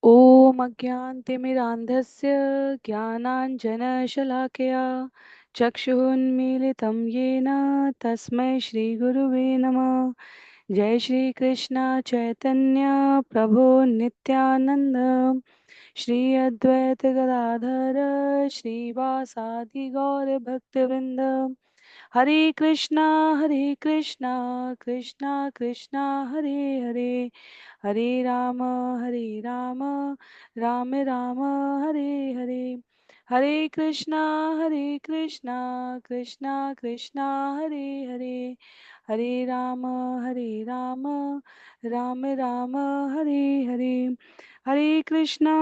ॐ अज्ञानतिमिरान्धस्य ज्ञानाञ्जनशलाकया चक्षुरुन्मीलितं येन तस्मै श्रीगुरुवे नमः। जय श्री कृष्ण चैतन्य प्रभु नित्यानंद श्री अद्वैत गदाधर श्रीवासादि गौर भक्तवृंद। हरे कृष्णा कृष्णा कृष्णा हरे हरे, हरे राम राम राम हरे हरे। हरे कृष्णा कृष्णा कृष्णा हरे हरे, हरे राम राम राम हरे हरे। हरे कृष्णा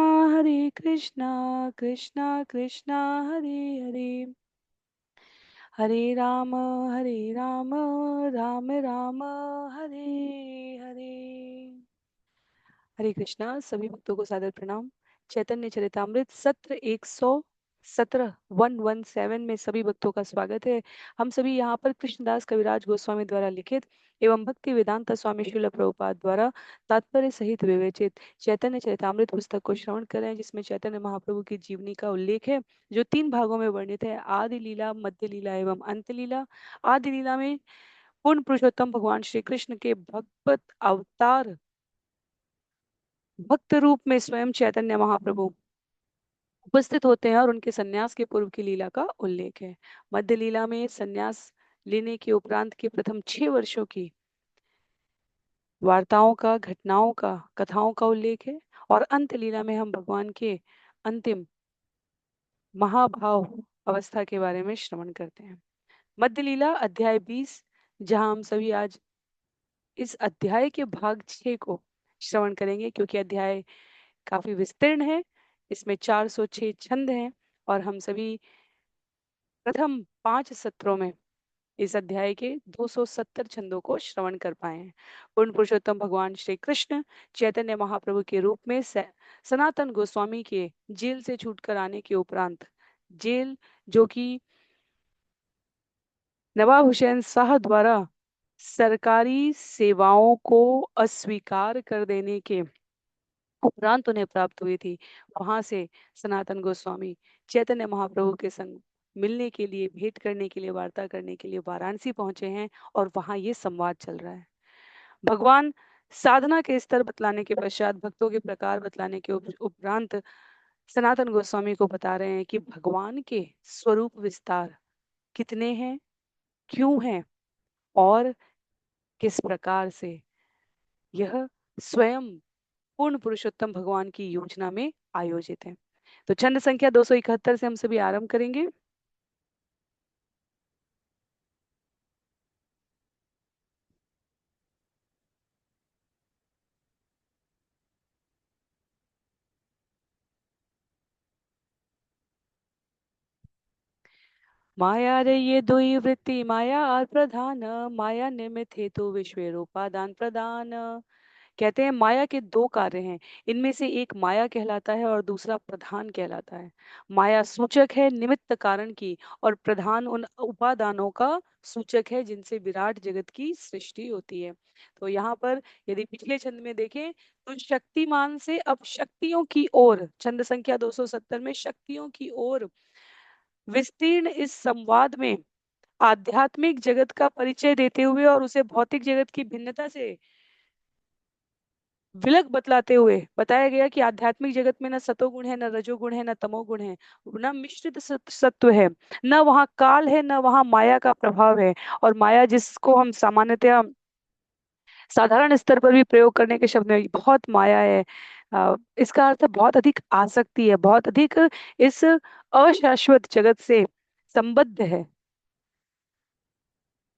कृष्णा कृष्णा हरे हरे, हरे राम राम राम हरे हरे। हरे कृष्णा। सभी भक्तों को सादर प्रणाम। चैतन्य चरितामृत सत्र 117 में सभी भक्तों का स्वागत है। हम सभी यहाँ पर कृष्णदास कविराज गोस्वामी द्वारा लिखित एवं भक्ति वेदांत स्वामी श्रील प्रभुपाद द्वारा तात्पर्य सहित विवेचित चैतन्य चरितामृत पुस्तक को श्रवण कर रहे हैं, जिसमें चैतन्य महाप्रभु की जीवनी का उल्लेख है, जो 3 भागों में वर्णित है: आदि लीला, मध्य लीला एवं अंत लीला। आदि लीला में पूर्ण पुरुषोत्तम भगवान श्री कृष्ण के भगवत अवतार भक्त रूप में स्वयं चैतन्य महाप्रभु उपस्थित होते हैं और उनके सन्यास के पूर्व की लीला का उल्लेख है। मध्य लीला में सन्यास लेने के उपरांत के प्रथम 6 वर्षों की वार्ताओं का, घटनाओं का, कथाओं का उल्लेख है। और अंत लीला में हम भगवान के अंतिम महाभाव अवस्था के बारे में श्रवण करते हैं। मध्य लीला अध्याय 20, जहां हम सभी आज इस अध्याय के भाग 6 को श्रवण करेंगे, क्योंकि अध्याय काफी विस्तीर्ण है। इसमें 406 छंद हैं और हम सभी प्रथम 5 सत्रों में इस अध्याय के 270 छंदों को श्रवण कर पाए हैं। पूर्ण पुरुषोत्तम भगवान श्री कृष्ण चैतन्य महाप्रभु के रूप में सनातन गोस्वामी के जेल से छूटकर आने के उपरांत, जेल जो कि नवाब हुसैन शाह द्वारा सरकारी सेवाओं को अस्वीकार कर देने के उपरांत उन्हें प्राप्त हुई थी, वहां से सनातन गोस्वामी चैतन्य महाप्रभु के संग मिलने के लिए, भेंट करने के लिए, वार्ता करने के लिए वाराणसी पहुंचे हैं और वहां ये संवाद चल रहा है। भगवान साधना के स्तर बतलाने के पश्चात, भक्तों के प्रकार बतलाने के उपरांत सनातन गोस्वामी को बता रहे हैं कि भगवान के स्वरूप विस्तार कितने हैं, क्यों हैं और किस प्रकार से यह स्वयं पूर्ण पुरुषोत्तम भगवान की योजना में आयोजित है। तो छंद संख्या 271 से हम सभी आरंभ करेंगे। माया रे ये दुई वृत्ति, माया आर प्रधान, माया निमित्त हेतु विश्व रूपादान प्रदान। कहते हैं माया के 2 कार्य हैं, इनमें से एक माया कहलाता है और दूसरा प्रधान कहलाता है। माया सूचक है निमित्त कारण की, और प्रधान उन उपादानों का सूचक है जिनसे विराट जगत की सृष्टि होती है। तो यहाँ पर यदि पिछले छंद में देखें तो शक्तिमान से अब शक्तियों की ओर, छंद संख्या 270 में शक्तियों की ओर विस्तीर्ण इस संवाद में आध्यात्मिक जगत का परिचय देते हुए और उसे भौतिक जगत की भिन्नता से विलग बतलाते हुए बताया गया कि आध्यात्मिक जगत में न सतोगुण है, न रजोगुण है, न तमोगुण है, न मिश्रित सत्व है, न वहाँ काल है, न वहाँ माया का प्रभाव है। और माया जिसको हम सामान्यतः साधारण स्तर पर भी प्रयोग करने के शब्द में बहुत माया है, इसका अर्थ है बहुत अधिक आसक्ति है, बहुत अधिक इस अशाश्वत जगत से संबद्ध है।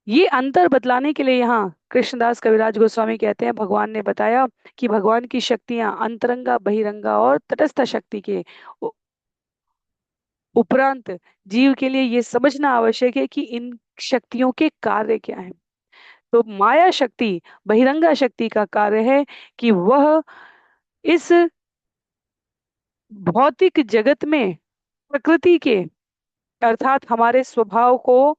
ये अंतर बतलाने के लिए यहाँ कृष्णदास कविराज गोस्वामी कहते हैं, भगवान ने बताया कि भगवान की शक्तियां अंतरंगा, बहिरंगा और तटस्थ शक्ति के उ- उपरांत जीव के लिए ये समझना आवश्यक है कि इन शक्तियों के कार्य क्या हैं। तो माया शक्ति, बहिरंगा शक्ति का कार्य है कि वह इस भौतिक जगत में प्रकृति के अर्थात हमारे स्वभाव को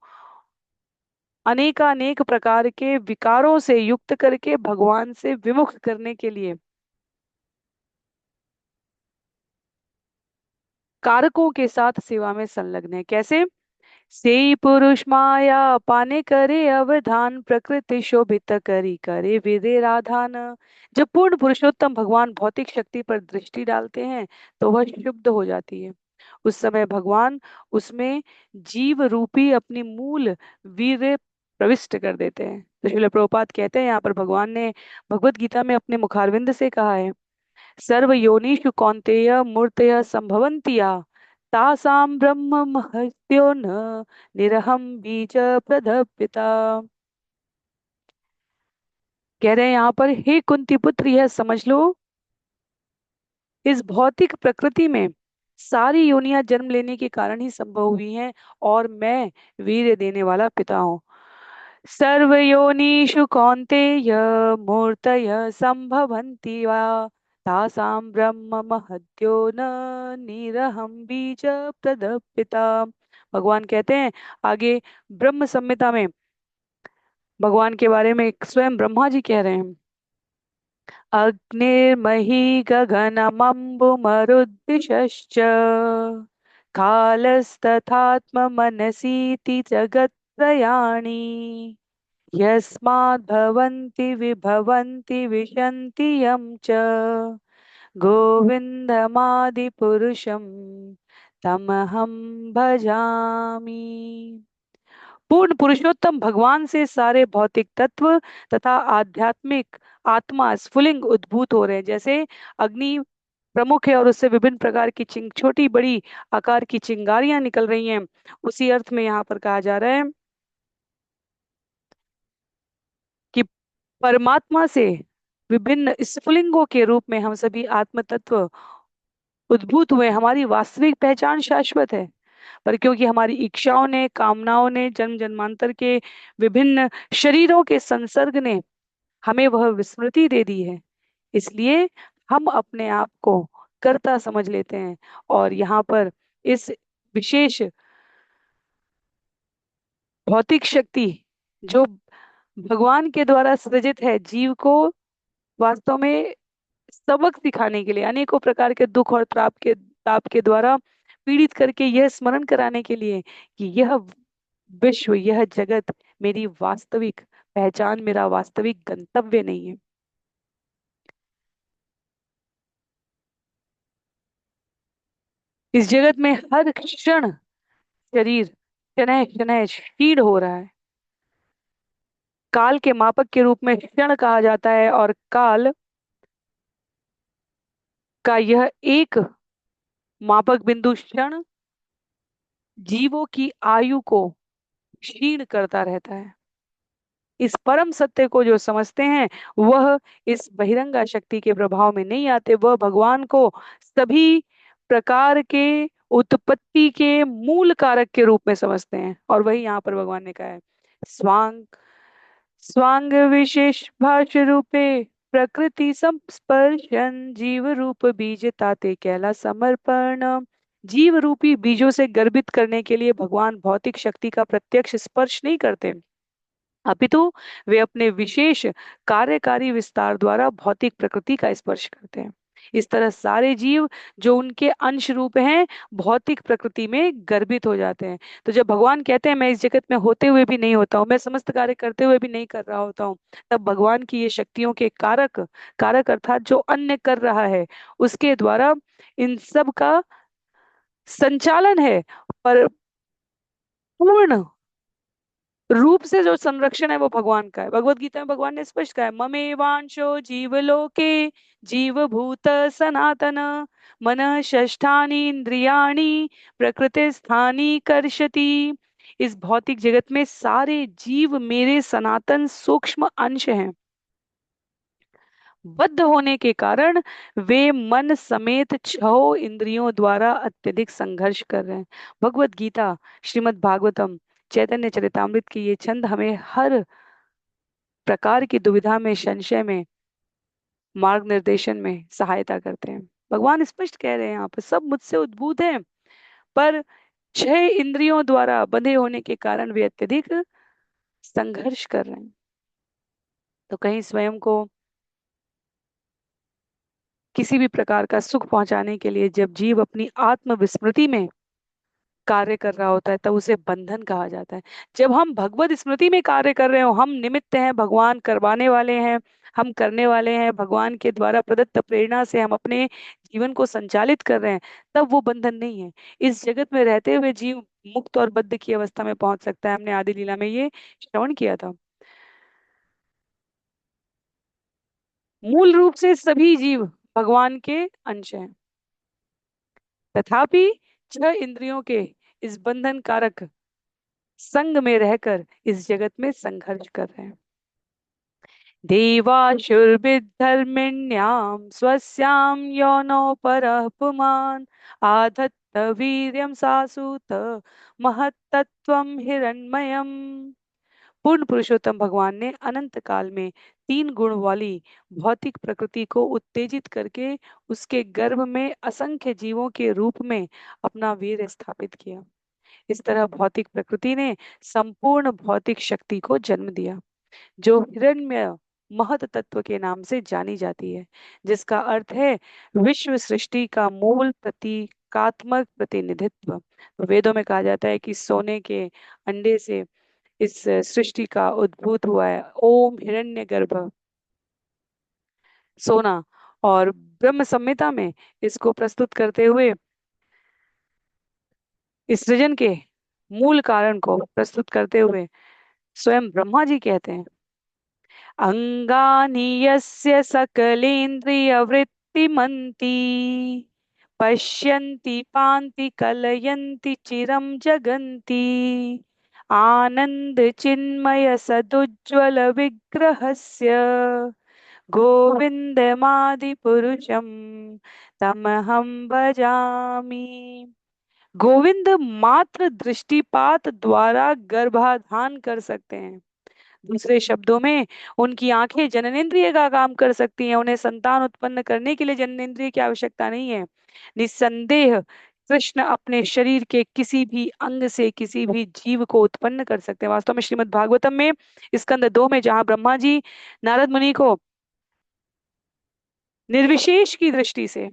अनेकानेक प्रकार के विकारों से युक्त करके भगवान से विमुख करने के लिए कारकों के साथ सेवा में संलग्न है। कैसे? से पुरुष माया पाने करे अवधान, प्रकृति शोभित करी करे विधि राधान। जब पूर्ण पुरुषोत्तम भगवान भौतिक शक्ति पर दृष्टि डालते हैं तो वह शुद्ध हो जाती है। उस समय भगवान उसमें जीव रूपी अपनी मूल वीर्य प्रविष्ट कर देते हैं। तो श्रील प्रभुपाद कहते हैं यहाँ पर भगवान ने भगवत गीता में अपने मुखारविंद से कहा है, सर्व योनिषु कौन्तेय मूर्तय संभवन्ति या, तासाम ब्रह्म महत्यो न निरहम बीज प्रदपिता। कह रहे हैं यहाँ पर, हे कुंती पुत्र, यह समझ लो, इस भौतिक प्रकृति में सारी योनियां जन्म लेने के कारण ही संभव हुई हैं, और मैं वीर्य देने वाला पिता हूँ। सर्वयोनिषु कौन्तेय मूर्तयः सम्भवन्ति वा, तासां ब्रह्म महत्यो न निरहं बीज प्रदपिता। भगवान कहते हैं आगे ब्रह्म संहिता में, भगवान के बारे में स्वयं ब्रह्मा जी कह रहे हैं, अग्निर्मही गगनमम्बुमरुद्दिशश्च, कालस्तथात्ममनसीति जगत्त्रयाणि, यस्माद्भवन्ति विभवन्ति विशन्ति यं च, गोविन्दमादिपुरुषं तमहं भजामि। पूर्ण पुरुषोत्तम भगवान से सारे भौतिक तत्व तथा आध्यात्मिक आत्मा स्फुलिंग उद्भूत हो रहे हैं। जैसे अग्नि प्रमुख है और उससे विभिन्न प्रकार की चिंग छोटी बड़ी आकार की चिंगारियां निकल रही हैं, उसी अर्थ में यहाँ पर कहा जा रहा है कि परमात्मा से विभिन्न स्फुलिंगों के रूप में हम सभी आत्म तत्व उद्भूत हुए। हमारी वास्तविक पहचान शाश्वत है, पर क्योंकि हमारी इच्छाओं ने, कामनाओं ने, जन्म जन्मांतर के विभिन्न शरीरों के संसर्ग ने हमें वह विस्मृति दे दी है, इसलिए हम अपने आप को कर्ता समझ लेते हैं। और यहाँ पर इस विशेष भौतिक शक्ति जो भगवान के द्वारा सृजित है, जीव को वास्तव में सबक सिखाने के लिए, अनेकों प्रकार के दुख और ताप के द्वारा पीड़ित करके यह स्मरण कराने के लिए कि यह विश्व, यह जगत मेरी वास्तविक पहचान, मेरा वास्तविक गंतव्य नहीं है। इस जगत में हर क्षण शरीर शनैः शनैः क्षीण हो रहा है। काल के मापक के रूप में क्षण कहा जाता है, और काल का यह एक मापक बिंदु क्षण जीवों की आयु को क्षीण करता रहता है। इस परम सत्य को जो समझते हैं वह इस बहिरंगा शक्ति के प्रभाव में नहीं आते, वह भगवान को सभी प्रकार के उत्पत्ति के मूल कारक के रूप में समझते हैं। और वही यहाँ पर भगवान ने कहा है, स्वांग स्वांग विशेष भाष्य रूपे प्रकृति संस्पर्शन जीव रूप बीज ताते कैला समर्पण। जीव रूपी बीजों से गर्भित करने के लिए भगवान भौतिक शक्ति का प्रत्यक्ष स्पर्श नहीं करते, अपितु वे अपने विशेष कार्यकारी विस्तार द्वारा भौतिक प्रकृति का स्पर्श करते हैं। इस तरह सारे जीव जो उनके अंश रूप हैं भौतिक प्रकृति में गर्भित हो जाते हैं। तो जब भगवान कहते हैं मैं इस जगत में होते हुए भी नहीं होता हूँ, मैं समस्त कार्य करते हुए भी नहीं कर रहा होता हूँ, तब भगवान की ये शक्तियों के कारक, कारक अर्थात जो अन्य कर रहा है उसके द्वारा इन सब का संचालन है। पर पूर्ण रूप से जो संरक्षण है वो भगवान का है। भगवत गीता में भगवान ने स्पष्ट कहा है, ममेवांशो जीवलोके जीवभूत सनातन, मन षष्ठानि इंद्रियाणि प्रकृति स्थानी कर्षति। इस भौतिक जगत में सारे जीव मेरे सनातन सूक्ष्म अंश हैं। बद्ध होने के कारण वे मन समेत छह इंद्रियों द्वारा अत्यधिक संघर्ष कर रहे हैं। भगवत गीता, श्रीमद् भागवतम, चैतन्य चरितामृत की ये छंद हमें हर प्रकार की दुविधा में, संशय में, मार्ग निर्देशन में सहायता करते हैं। भगवान स्पष्ट कह रहे हैं यहाँ पर, सब मुझसे उद्भूत हैं, पर छह इंद्रियों द्वारा बंधे होने के कारण वे अत्यधिक संघर्ष कर रहे हैं। तो कहीं स्वयं को किसी भी प्रकार का सुख पहुंचाने के लिए जब जीव अपनी आत्म विस्मृति में कार्य कर रहा होता है तब उसे बंधन कहा जाता है। जब हम भगवत स्मृति में कार्य कर रहे हो, हम निमित्त हैं, भगवान करवाने वाले हैं, हम करने वाले हैं, भगवान के द्वारा प्रदत्त प्रेरणा से हम अपने जीवन को संचालित कर रहे हैं, तब वो बंधन नहीं है। इस जगत में रहते हुए जीव मुक्त और बद्ध की अवस्था में पहुंच सकता है। हमने आदि लीला में ये श्रवण किया था। मूल रूप से सभी जीव भगवान के अंश हैं, तथापि छह इंद्रियों के इस बंधन कारक संग में रहकर इस जगत में संघर्ष कर रहे हैं। देवाशुर्भिर्धर्मिण्यां स्वस्यां योनौ परः पुमान् आधत्त वीर्यं सासुत महत्तत्वं हिरण्मयम्। पूर्ण पुरुषोत्तम भगवान ने अनंत काल में तीन गुण वाली भौतिक प्रकृति को उत्तेजित करके उसके गर्भ में असंख्य जीवों के रूप में अपना वीर स्थापित किया। इस तरह भौतिक प्रकृति ने संपूर्ण भौतिक शक्ति को जन्म दिया, जो हिरण्मय महत तत्व के नाम से जानी जाती है, जिसका अर्थ है विश्व सृष्टि का मूल प्रतीकात्मक प्रतिनिधित्व। तो वेदों में कहा जाता है कि सोने के अंडे से इस सृष्टि का उद्भूत हुआ है। ओम हिरण्य गर्भ, सोना। और ब्रह्म संहिता में इसको प्रस्तुत करते हुए इस सृजन के मूल कारण को प्रस्तुत करते हुए स्वयं ब्रह्मा जी कहते हैं, अंगानि यस्य सकलेन्द्रियवृत्तिमन्ति पश्यन्ति पान्ति कलयन्ति चिरं जगन्ति आनन्द चिन्मय सदुज्ज्वल विग्रहस्य गोविन्दमादिपुरुषं तमहं भजामि। गोविंद मात्र दृष्टिपात द्वारा गर्भाधान कर सकते हैं। दूसरे शब्दों में उनकी आंखें जननेंद्रिय का काम कर सकती हैं। उन्हें संतान उत्पन्न करने के लिए जननेंद्रिय की आवश्यकता नहीं है। निस्संदेह कृष्ण अपने शरीर के किसी भी अंग से किसी भी जीव को उत्पन्न कर सकते हैं। वास्तव में श्रीमद् भागवतम में स्कंद 2 में जहां ब्रह्मा जी नारद मुनि को निर्विशेष की दृष्टि से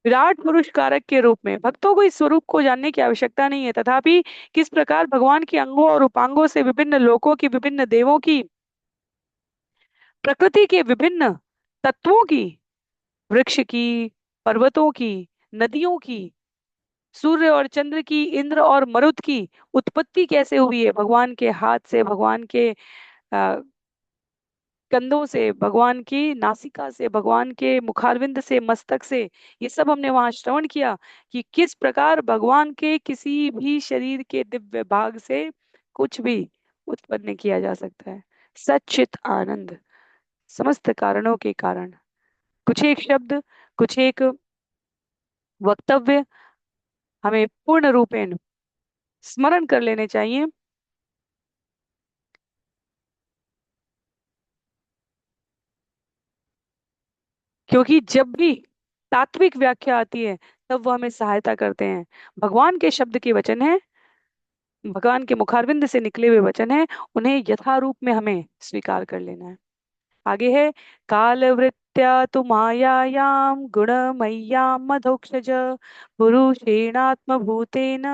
विराट पुरुष कारक के रूप में, भक्तों को इस स्वरूप को जानने की आवश्यकता नहीं है, तथापि किस प्रकार भगवान के अंगों और उपांगों से विभिन्न लोकों की, विभिन्न देवों की, प्रकृति के विभिन्न तत्वों की, वृक्ष की, पर्वतों की, नदियों की, सूर्य और चंद्र की, इंद्र और मरुत की उत्पत्ति कैसे हुई है, भगवान के हाथ से, भगवान के कंधों से, भगवान की नासिका से, भगवान के मुखारविंद से, मस्तक से, ये सब हमने वहां श्रवण किया कि किस प्रकार भगवान के किसी भी शरीर के दिव्य भाग से कुछ भी उत्पन्न किया जा सकता है। सच्चित आनंद, समस्त कारणों के कारण। कुछ एक शब्द, कुछ एक वक्तव्य हमें पूर्ण रूपेण स्मरण कर लेने चाहिए, क्योंकि जब भी तात्विक व्याख्या आती है तब वो हमें सहायता करते हैं। भगवान के शब्द के वचन है, भगवान के मुखारविंद से निकले हुए वचन है, उन्हें यथारूप में हमें स्वीकार कर लेना है। आगे है, कालवृत्त्या तु मायायां गुणमय्यां मधोक्षज पुरुषेणात्मभूतेन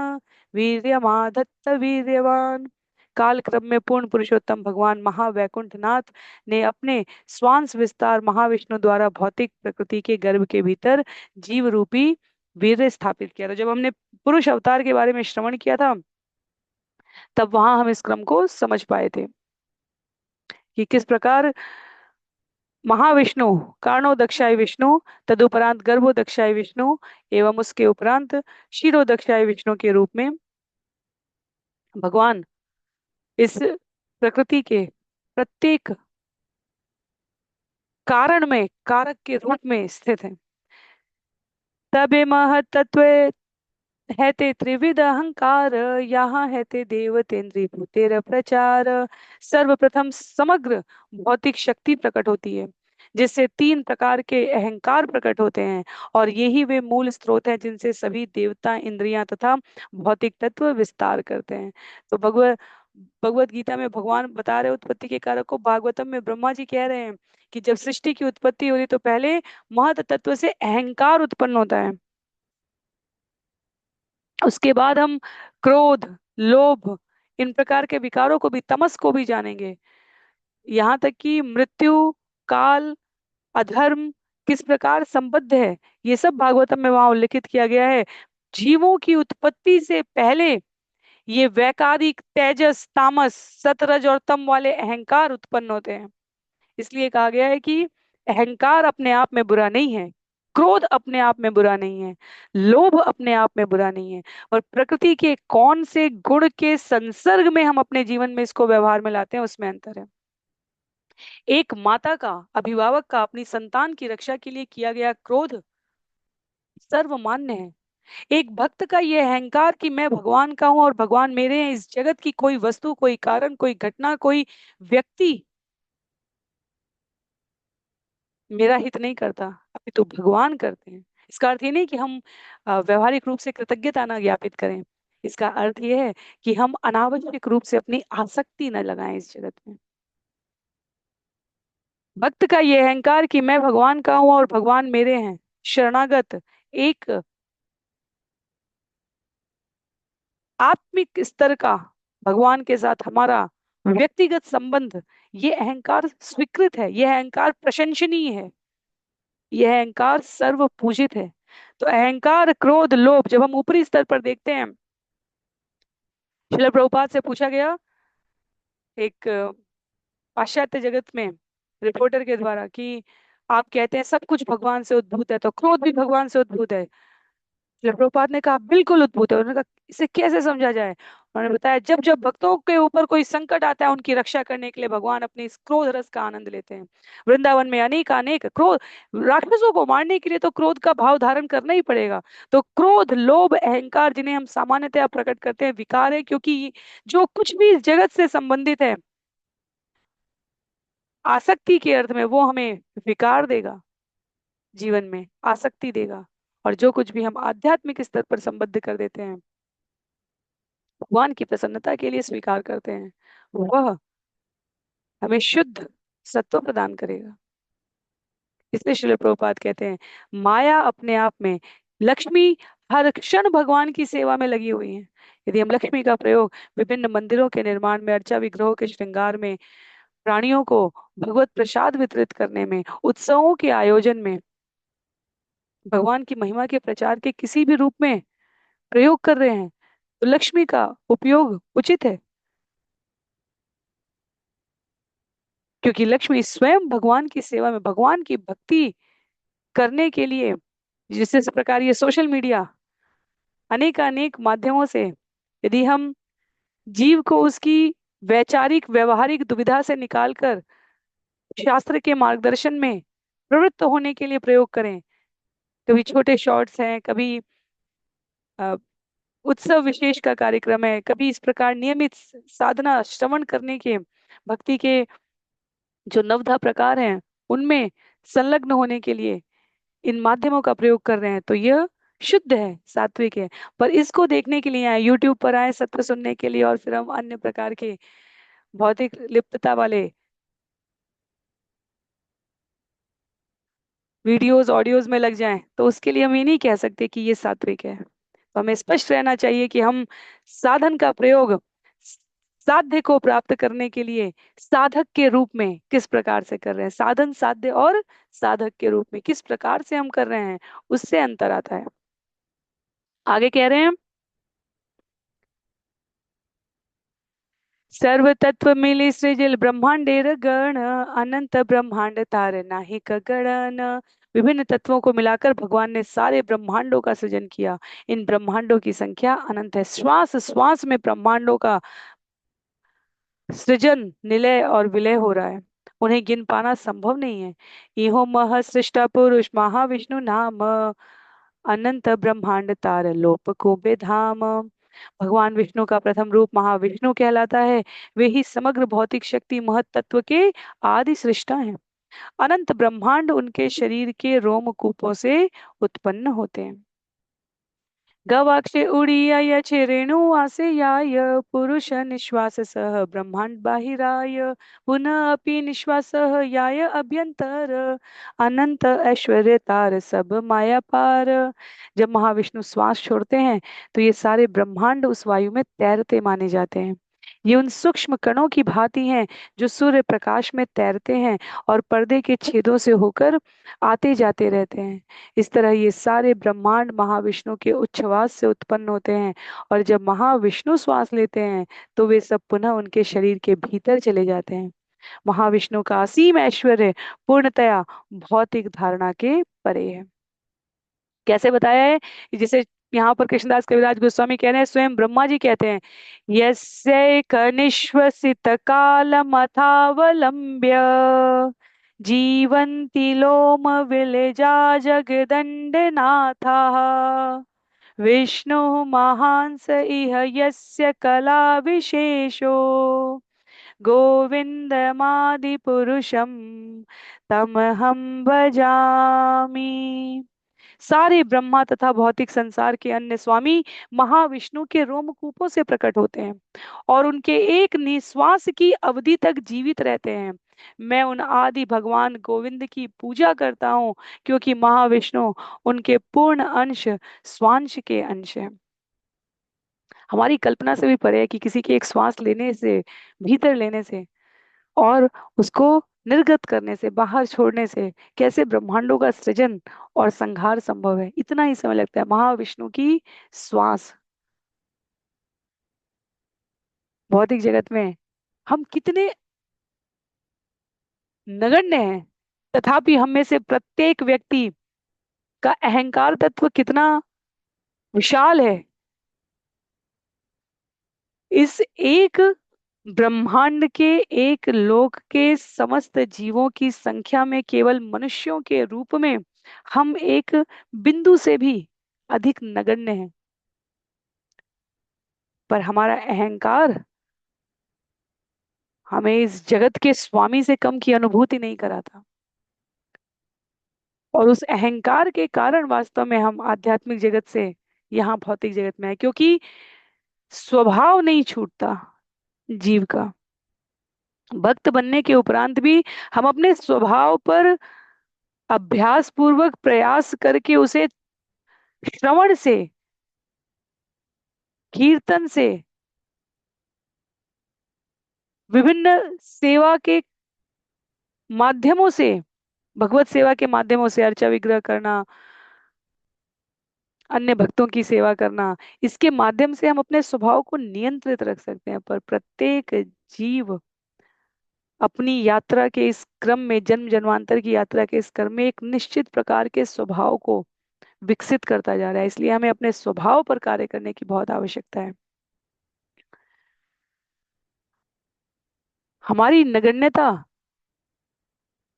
वीर्यमाधत्त वीर्यवान। काल क्रम में पूर्ण पुरुषोत्तम भगवान महावैकुंठनाथ ने अपने श्वांस विस्तार महाविष्णु द्वारा भौतिक प्रकृति के गर्भ के भीतर जीव रूपी वीर्य स्थापित किया था। जब हमने पुरुष अवतार के बारे में श्रवण किया था तब वहां हम इस क्रम को समझ पाए थे कि किस प्रकार महाविष्णु कारणोदक्षाय विष्णु, तदुपरांत गर्भोदक्षाय विष्णु एवं उसके उपरांत क्षीरोदक्षाय विष्णु के रूप में भगवान इस प्रकृति के प्रत्येक कारण में कारक के रूप में स्थित है। तबे महतत्व है ते त्रिविध अहंकार, यहाँ है ते देवतेन्द्रिय भूतेर प्रचार। सर्वप्रथम समग्र भौतिक शक्ति प्रकट होती है, जिससे तीन प्रकार के अहंकार प्रकट होते हैं, और यही वे मूल स्रोत हैं जिनसे सभी देवता, इंद्रियां तथा भौतिक तत्व विस्तार करते हैं। तो भगवत भगवत गीता में भगवान बता रहे हैं उत्पत्ति के कारक को, भागवतम में ब्रह्मा जी कह रहे हैं कि जब सृष्टि की उत्पत्ति हो रही तो पहले महत तत्व से अहंकार उत्पन्न होता है, उसके बाद हम क्रोध, लोभ, इन प्रकार के विकारों को भी, तमस को भी जानेंगे। यहाँ तक कि मृत्यु, काल, अधर्म किस प्रकार संबद्ध है, ये सब भागवतम में वहां उल्लिखित किया गया है। जीवों की उत्पत्ति से पहले ये वैकारिक, तेजस, तामस, सतरज और तम वाले अहंकार उत्पन्न होते हैं। इसलिए कहा गया है कि अहंकार अपने आप में बुरा नहीं है, क्रोध अपने आप में बुरा नहीं है, लोभ अपने आप में बुरा नहीं है, और प्रकृति के कौन से गुण के संसर्ग में हम अपने जीवन में इसको व्यवहार में लाते हैं उसमें अंतर है। एक माता का, अभिभावक का अपनी संतान की रक्षा के लिए किया गया क्रोध सर्वमान्य है। एक भक्त का ये अहंकार कि मैं भगवान का हूं और भगवान मेरे हैं, इस जगत की कोई वस्तु, कोई कारण, कोई घटना, कोई व्यक्ति मेरा हित नहीं करता, अभी तो भगवान करते हैं। इसका अर्थ ये नहीं कि हम व्यवहारिक रूप से कृतज्ञता ना ज्ञापित करें। इसका अर्थ ये है कि हम अनावश्यक रूप से अपनी आसक्ति न लगाएं इस जगत में। भक्त का ये अहंकार कि मैं भगवान का हूं और भगवान मेरे हैं, शरणागत, एक आत्मिक स्तर का भगवान के साथ हमारा व्यक्तिगत संबंध, ये अहंकार स्वीकृत है, यह अहंकार प्रशंसनीय है, यह अहंकार सर्व पूजित है। तो अहंकार, क्रोध, लोभ जब हम ऊपरी स्तर पर देखते हैं, श्रील प्रभुपाद से पूछा गया एक पाश्चात्य जगत में रिपोर्टर के द्वारा कि आप कहते हैं सब कुछ भगवान से उद्भूत है, तो क्रोध भी भगवान से उद्भूत है। श्रील प्रभुपाद ने कहा बिल्कुल उद्भूत है। उन्होंने कहा इसे कैसे समझा जाए। उन्होंने बताया जब जब भक्तों के ऊपर कोई संकट आता है, उनकी रक्षा करने के लिए भगवान अपने इस क्रोध रस का आनंद लेते हैं। वृंदावन में अनेक अनेक क्रोध, राक्षसों को मारने के लिए तो क्रोध का भाव धारण करना ही पड़ेगा। तो क्रोध, लोभ, अहंकार जिन्हें हम सामान्यतः प्रकट करते हैं, विकार है, क्योंकि जो कुछ भी इस जगत से संबंधित है आसक्ति के अर्थ में, वो हमें विकार देगा, जीवन में आसक्ति देगा। और जो कुछ भी हम आध्यात्मिक स्तर पर संबद्ध कर देते हैं, भगवान की प्रसन्नता के लिए स्वीकार करते हैं, वह हमें शुद्ध सत्व प्रदान करेगा। इसलिए श्रील प्रभुपाद कहते हैं माया अपने आप में, लक्ष्मी हर क्षण भगवान की सेवा में लगी हुई है। यदि हम लक्ष्मी का प्रयोग विभिन्न मंदिरों के निर्माण में, अर्चा विग्रहों के श्रृंगार में, प्राणियों को भगवत प्रसाद वितरित करने में, उत्सवों के आयोजन में, भगवान की महिमा के प्रचार के किसी भी रूप में प्रयोग कर रहे हैं, तो लक्ष्मी का उपयोग उचित है, क्योंकि लक्ष्मी स्वयं भगवान की सेवा में, भगवान की भक्ति करने के लिए, जिस प्रकार ये सोशल मीडिया अनेक अनेक माध्यमों से, यदि हम जीव को उसकी वैचारिक व्यवहारिक दुविधा से निकालकर शास्त्र के मार्गदर्शन में प्रवृत्त होने के लिए प्रयोग करें, कभी छोटे शॉर्ट्स हैं, कभी अ, उत्सव विशेष का कार्यक्रम है, कभी इस प्रकार नियमित साधना श्रवण करने के, भक्ति के जो नवधा प्रकार हैं उनमें संलग्न होने के लिए इन माध्यमों का प्रयोग कर रहे हैं, तो यह शुद्ध है, सात्विक है। पर इसको देखने के लिए आए, यूट्यूब पर आए सत्य सुनने के लिए, और फिर हम अन्य प्रकार के भौतिक लिप्तता वाले वीडियोस, ऑडियोज में लग जाएं, तो उसके लिए हम ये नहीं कह सकते कि ये सात्विक है। तो हमें स्पष्ट रहना चाहिए कि हम साधन का प्रयोग साध्य को प्राप्त करने के लिए साधक के रूप में किस प्रकार से कर रहे हैं, साधन, साध्य और साधक के रूप में किस प्रकार से हम कर रहे हैं, उससे अंतर आता है। आगे कह रहे हैं सर्व तत्व मिली सृजिल ब्रह्मांडेर गण, अनंत ब्रह्मांड तार नाही गणन। विभिन्न तत्वों को मिलाकर भगवान ने सारे ब्रह्मांडों का सृजन किया। इन ब्रह्मांडों की संख्या अनंत है, श्वास श्वास में ब्रह्मांडों का सृजन, निलय और विलय हो रहा है, उन्हें गिन पाना संभव नहीं है। इहो मह सृष्टा पुरुष महाविष्णु नाम, अनंत ब्रह्मांड तार लोप को बेधाम। भगवान विष्णु का प्रथम रूप महाविष्णु कहलाता है। वे ही समग्र भौतिक शक्ति महत तत्व के आदि सृष्टा हैं। अनंत ब्रह्मांड उनके शरीर के रोमकूपों से उत्पन्न होते हैं। गवाक्षे उड़ीय छे रेणु आसेयाय पुरुष निश्वास सह ब्रह्मांड बाहिराय पुनः अपि निश्वास याय अभ्यंतर अनंत ऐश्वर्य तार सब माया पार। जब महाविष्णु श्वास छोड़ते हैं तो ये सारे ब्रह्मांड उस वायु में तैरते माने जाते हैं। ये उन सूक्ष्म कणों की भांति हैं जो सूर्य प्रकाश में तैरते हैं और पर्दे के छेदों से होकर आते जाते रहते हैं। इस तरह ये सारे ब्रह्मांड महाविष्णु के उच्छ्वास से उत्पन्न होते हैं, और जब महाविष्णु श्वास लेते हैं तो वे सब पुनः उनके शरीर के भीतर चले जाते हैं। महाविष्णु का असीम ऐश्वर्य पूर्णतया भौतिक धारणा के परे है। कैसे बताया है? जिसे यहाँ पर कृष्णदास कविराज गोस्वामी कह रहे हैं, स्वयं ब्रह्मा जी कहते हैं, यस्यैक निश्वसित कालमथावलंब्य जीवन्ति लोम विलजा जगदण्डनाथः विष्णु महांस इह यस्य कला विशेषो गोविंदमादिपुरुषम तमहं भजामि। सारे ब्रह्मा तथा भौतिक संसार के अन्य स्वामी महाविष्णु के रोमकूपों से प्रकट होते हैं और उनके एक निश्वास की अवधि तक जीवित रहते हैं। मैं उन आदि भगवान गोविंद की पूजा करता हूँ, क्योंकि महाविष्णु उनके पूर्ण अंश स्वांश के अंश है। हमारी कल्पना से भी परे है कि किसी के एक श्वास लेने से, भीतर लेने से और उसको निर्गत करने से, बाहर छोड़ने से कैसे ब्रह्मांडों का सृजन और संहार संभव है। इतना ही समय लगता है। महाविष्णु की श्वास भौतिक जगत में हम कितने नगण्य हैं, तथापि हम में से प्रत्येक व्यक्ति का अहंकार तत्व कितना विशाल है। इस एक ब्रह्मांड के, एक लोक के समस्त जीवों की संख्या में केवल मनुष्यों के रूप में हम एक बिंदु से भी अधिक नगण्य हैं, पर हमारा अहंकार हमें इस जगत के स्वामी से कम की अनुभूति नहीं कराता, और उस अहंकार के कारण वास्तव में हम आध्यात्मिक जगत से यहाँ भौतिक जगत में है, क्योंकि स्वभाव नहीं छूटता जीव का। भक्त बनने के उपरांत भी हम अपने स्वभाव पर अभ्यास पूर्वक प्रयास करके उसे श्रवण से, कीर्तन से, विभिन्न सेवा के माध्यमों से, भगवत सेवा के माध्यमों से अर्चा विग्रह करना, अन्य भक्तों की सेवा करना, इसके माध्यम से हम अपने स्वभाव को नियंत्रित रख सकते हैं। पर प्रत्येक जीव अपनी यात्रा के इस क्रम में, जन्म जन्मांतर की यात्रा के इस क्रम में एक निश्चित प्रकार के स्वभाव को विकसित करता जा रहा है। इसलिए हमें अपने स्वभाव पर कार्य करने की बहुत आवश्यकता है। हमारी नगण्यता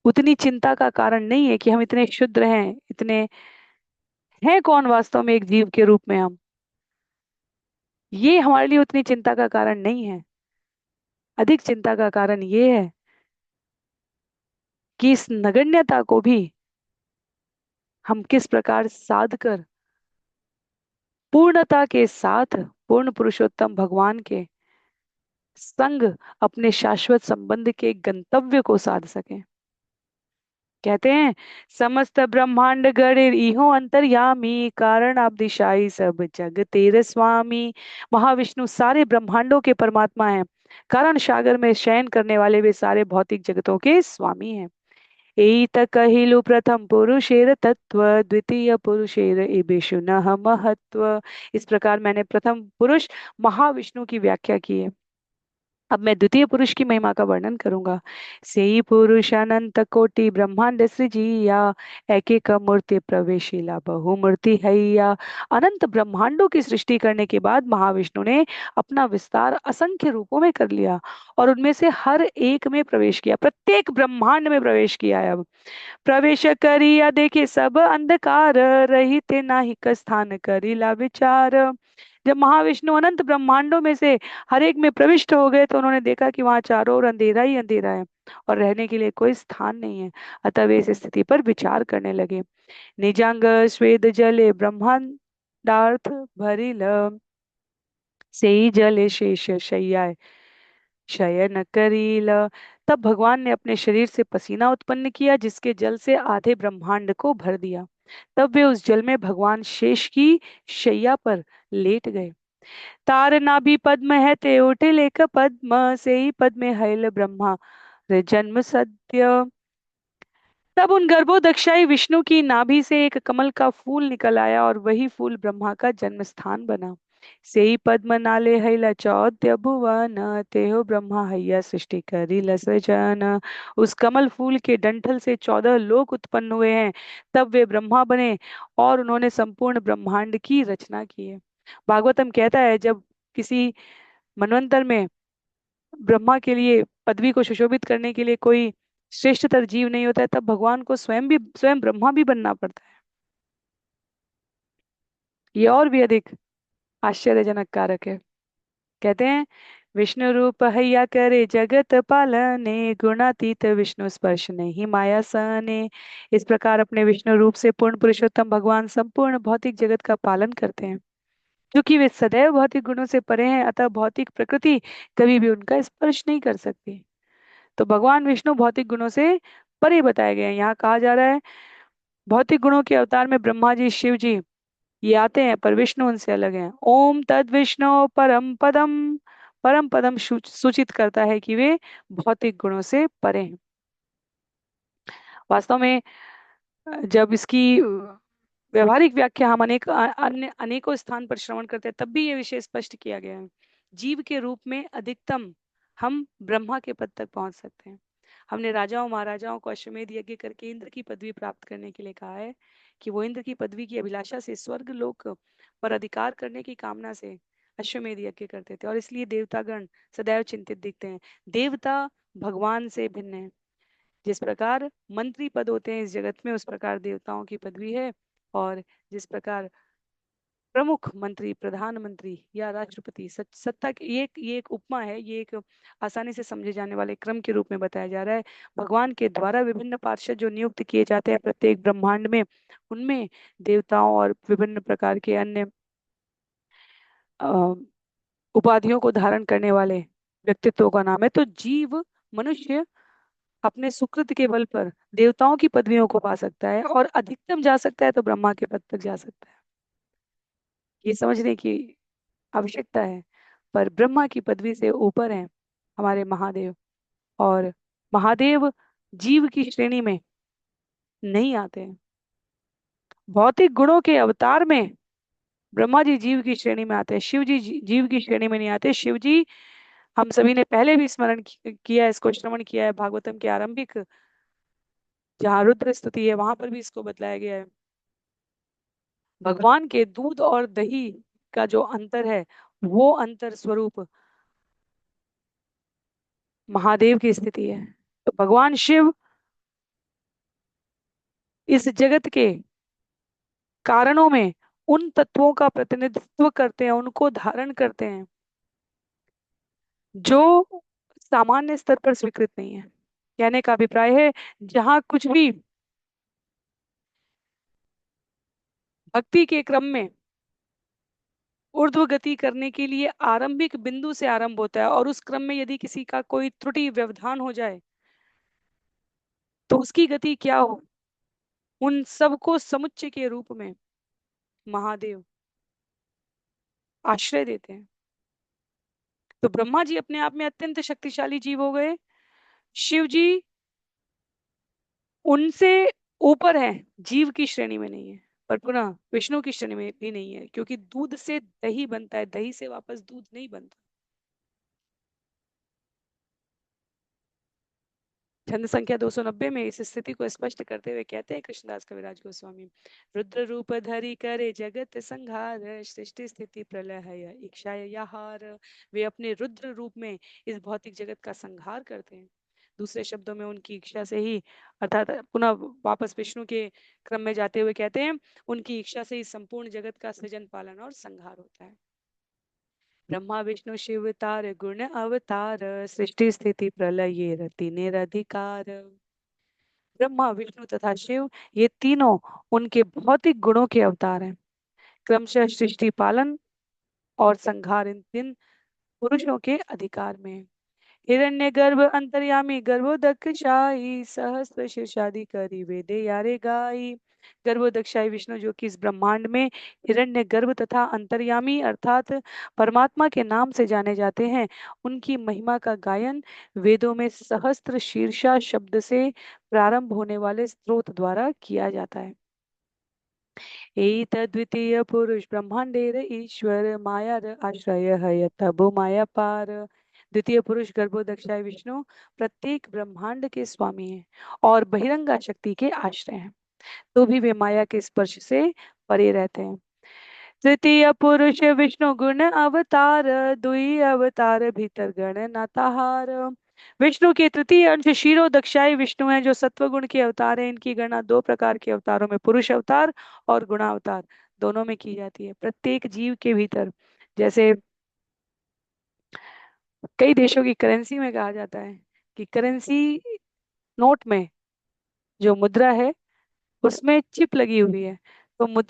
उतनी चिंता का कारण नहीं है कि हम इतने शुद्ध हैं, इतने हैं कौन वास्तव में एक जीव के रूप में हम, ये हमारे लिए उतनी चिंता का कारण नहीं है। अधिक चिंता का कारण ये है कि इस नगण्यता को भी हम किस प्रकार साध कर पूर्णता के साथ पूर्ण पुरुषोत्तम भगवान के संग अपने शाश्वत संबंध के गंतव्य को साध सकें। कहते हैं, समस्त ब्रह्मांड गणे इहो अंतर्यामी कारण आप दिशाई सब जग तेरे स्वामी। महाविष्णु सारे ब्रह्मांडों के परमात्मा हैं, कारण सागर में शयन करने वाले वे सारे भौतिक जगतों के स्वामी हैं। एत कहिलु प्रथम पुरुषेर तत्व द्वितीय पुरुषेर इबेशु नह महत्व। इस प्रकार मैंने प्रथम पुरुष महाविष्णु की व्याख्या की है। अब मैं द्वितीय पुरुष की महिमा का वर्णन करूंगा। सेई पुरुष अनंत कोटि ब्रह्मांड सृजिया एक मूर्ति प्रवेशिला बहुमूर्ति हैया। अनंत ब्रह्मांडों की सृष्टि करने के बाद महाविष्णु ने अपना विस्तार असंख्य रूपों में कर लिया और उनमें से हर एक में प्रवेश किया, प्रत्येक ब्रह्मांड में प्रवेश किया है। अब प्रवेश करिया देखे सब अंधकार रहित नाही का स्थान करिला विचार। जब महाविष्णु अनंत ब्रह्मांडों में से हर एक में प्रविष्ट हो गए तो उन्होंने देखा कि वहां चारों ओर अंधेरा ही अंधेरा है और रहने के लिए कोई स्थान नहीं है। अतः वे इस स्थिति पर विचार करने लगे। निजांग स्वेद जले ब्रह्मांड डार्थ भरिल सेई जल शेष शय्या शयन करील। तब भगवान ने अपने शरीर से पसीना उत्पन्न किया, जिसके जल से आधे ब्रह्मांड को भर दिया। तब वे उस जल में भगवान शेष की शैया पर लेट गए। तार नाभि पद्म है ते उठे लेख पद्म से ही पद्म में हैल ब्रह्मा रे जन्म सद्य। तब उन गर्भोदक्षाई विष्णु की नाभि से एक कमल का फूल निकल आया और वही फूल ब्रह्मा का जन्म स्थान बना। सेई पद्म नाले हैला चौद्य भुवन तेहो ब्रह्मा हैया सृष्टि करी सृजन। उस कमल फूल के डंठल से 14 लोक उत्पन्न हुए हैं। तब वे ब्रह्मा बने और उन्होंने संपूर्ण ब्रह्मांड की रचना की है। भागवतम कहता है, जब किसी मनवंतर में ब्रह्मा के लिए पदवी को सुशोभित करने के लिए कोई श्रेष्ठतर जीव नहीं होता है, तब भगवान को स्वयं ब्रह्मा भी बनना पड़ता है। ये और भी अधिक आश्चर्यजनक कारक है। कहते हैं, विष्णु रूप हैया करे जगत पालने गुणातीत विष्णु स्पर्श नहीं माया सहने। इस प्रकार अपने विष्णु रूप से पूर्ण पुरुषोत्तम भगवान संपूर्ण भौतिक जगत का पालन करते हैं। क्योंकि वे सदैव भौतिक गुणों से परे हैं, अतः भौतिक प्रकृति कभी भी उनका स्पर्श नहीं कर सकती। तो भगवान विष्णु भौतिक गुणों से परे बताए गए हैं। यहाँ कहा जा रहा है, भौतिक गुणों के अवतार में ब्रह्मा जी, शिव जी ये आते हैं, पर विष्णु उनसे अलग हैं। ओम तद विष्णु परम पदम। परम पदम सूचित करता है कि वे भौतिक गुणों से परे हैं। वास्तव में जब इसकी व्यवहारिक व्याख्या हम अन्य अनेकों स्थान पर श्रवण करते हैं, तब भी ये विषय स्पष्ट किया गया है। जीव के रूप में अधिकतम हम ब्रह्मा के पद तक पहुंच सकते हैं। हमने राजाओं महाराजाओं को अश्वमेध यज्ञ करके इंद्र की पदवी प्राप्त करने के लिए कहा है कि वो इंद्र की पदवी की अभिलाषा से स्वर्ग लोक पर अधिकार करने की कामना से अश्वमेध यज्ञ करते थे, और इसलिए देवतागण सदैव चिंतित दिखते हैं। देवता भगवान से भिन्न है। जिस प्रकार मंत्री पद होते हैं इस जगत में, उस प्रकार देवताओं की पदवी है। और जिस प्रकार प्रमुख मंत्री, प्रधानमंत्री या राष्ट्रपति सत्ता की ये एक उपमा है, ये एक आसानी से समझे जाने वाले क्रम के रूप में बताया जा रहा है। भगवान के द्वारा विभिन्न पार्षद जो नियुक्त किए जाते हैं प्रत्येक ब्रह्मांड में, उनमें देवताओं और विभिन्न प्रकार के अन्य अ, उपाधियों को धारण करने वाले व्यक्तित्वों का नाम है। तो जीव मनुष्य अपने सुकृत के बल पर देवताओं की पदवियों को पा सकता है, और अधिकतम जा सकता है तो ब्रह्मा के पद तक जा सकता है। ये समझने की आवश्यकता है। पर ब्रह्मा की पदवी से ऊपर हैं हमारे महादेव, और महादेव जीव की श्रेणी में नहीं आते हैं। भौतिक गुणों के अवतार में ब्रह्मा जी जीव की श्रेणी में आते हैं, शिव जी जीव की श्रेणी में नहीं आते। शिव जी, हम सभी ने पहले भी स्मरण किया है, इसको श्रवण किया है भागवतम के आरंभिक जहाँ रुद्र स्तुति है वहां पर भी इसको बतलाया गया है। भगवान के दूध और दही का जो अंतर है, वो अंतर स्वरूप महादेव की स्थिति है। तो भगवान शिव इस जगत के कारणों में उन तत्वों का प्रतिनिधित्व करते हैं, उनको धारण करते हैं जो सामान्य स्तर पर स्वीकृत नहीं है। कहने का अभिप्राय है, जहां कुछ भी भक्ति के क्रम में ऊर्ध्व गति करने के लिए आरंभिक बिंदु से आरंभ होता है, और उस क्रम में यदि किसी का कोई त्रुटि व्यवधान हो जाए तो उसकी गति क्या हो, उन सबको समुच्चय के रूप में महादेव आश्रय देते हैं। तो ब्रह्मा जी अपने आप में अत्यंत शक्तिशाली जीव हो गए। शिव जी उनसे ऊपर है, जीव की श्रेणी में नहीं है, पर पुनः विष्णु की श्रेणी में भी नहीं है, क्योंकि दूध से दही बनता है, दही से वापस दूध नहीं बनता। छंद संख्या 290 में इस स्थिति को स्पष्ट करते हुए कहते हैं कृष्णदास कविराज गोस्वामी, रुद्र रूप धरि करे जगत संहार सृष्टि स्थिति प्रलय है इच्छा यहार। वे अपने रुद्र रूप में इस भौतिक जगत का संहार करते हैं। दूसरे शब्दों में उनकी इच्छा से ही, अर्थात पुनः वापस विष्णु के क्रम में जाते हुए कहते हैं, उनकी इच्छा से ही संपूर्ण जगत का सृजन पालन और संहार होता है। ब्रह्मा विष्णु शिव तार गुण अवतार सृष्टि स्थिति प्रलय ये रति निरधिकार। ब्रह्मा विष्णु तथा शिव ये तीनों उनके भौतिक गुणों के अवतार हैं। क्रमशः सृष्टि पालन और संहार इन तीन पुरुषों के अधिकार में है। हिरण्य गर्भ अंतर्यामी गर्भोदक्षाई सहस्त्र शीर्षादि करी वेदे यारे गाई। गर्भोदक्षाई विष्णु जो कि इस ब्रह्मांड में हिरण्य गर्भ तथा अंतर्यामी अर्थात परमात्मा के नाम से जाने जाते हैं, उनकी महिमा का गायन वेदों में सहस्त्र शीर्षा शब्द से प्रारंभ होने वाले स्त्रोत द्वारा किया जाता है। एतद्वितीय पुरुष ब्रह्मांडेर ईश्वर मायार आश्रय है तबो माया पार। द्वितीय पुरुष गर्भोदक्षाय विष्णु प्रत्येक ब्रह्मांड के स्वामी हैं और बहिरंगा शक्ति के आश्रय हैं, तो भी वे माया के स्पर्श से परे रहते हैं। तृतीय पुरुष विष्णु गुण अवतार, दुई अवतार भीतर गण नाताहार। विष्णु के तृतीय अंश क्षीरो दक्षाई विष्णु हैं जो सत्व गुण के अवतार हैं। इनकी गणना दो प्रकार के अवतारों में पुरुष अवतार और गुणावतार दोनों में की जाती है। प्रत्येक जीव के भीतर, जैसे कई देशों की करेंसी में कहा जाता है कि करेंसी नोट में जो मुद्रा है उसमें चिप लगी हुई है, तो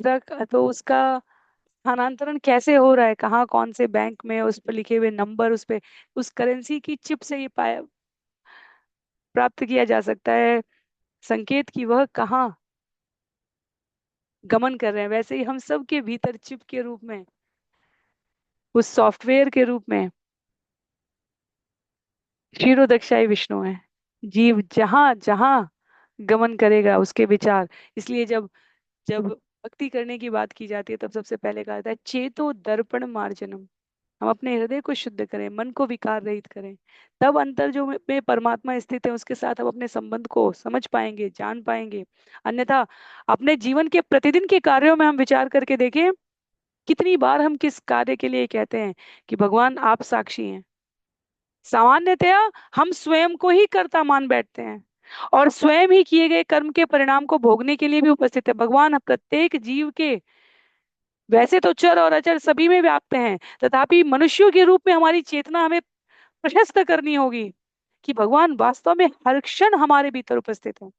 तो उसका स्थानांतरण कैसे हो रहा है, कहाँ कौन से बैंक में, उस पर लिखे हुए नंबर, उस पे उस करेंसी की चिप से ये पाया प्राप्त किया जा सकता है संकेत कि वह कहाँ गमन कर रहे हैं। वैसे ही हम सब के भीतर चिप के रूप में, उस सॉफ्टवेयर के रूप में क्षीरोदक्षाई विष्णु है। जीव जहां जहां गमन करेगा उसके विचार, इसलिए जब जब भक्ति करने की बात की जाती है तब सबसे पहले कहा जाता है चेतो दर्पण मार्जनम। हम अपने हृदय को शुद्ध करें, मन को विकार रहित करें, तब अंतर जो में परमात्मा स्थित है उसके साथ हम अपने संबंध को समझ पाएंगे, जान पाएंगे। अन्यथा अपने जीवन के प्रतिदिन के कार्यों में हम विचार करके देखें, कितनी बार हम किस कार्य के लिए कहते हैं कि भगवान आप साक्षी हैं। सामान्यतया हम स्वयं को ही कर्ता मान बैठते हैं और स्वयं ही किए गए कर्म के परिणाम को भोगने के लिए भी उपस्थित है। भगवान प्रत्येक जीव के, वैसे तो चर और अचर सभी में व्याप्त हैं, तथापि मनुष्यों के रूप में हमारी चेतना हमें प्रशस्त करनी होगी कि भगवान वास्तव में हर क्षण हमारे भीतर उपस्थित है।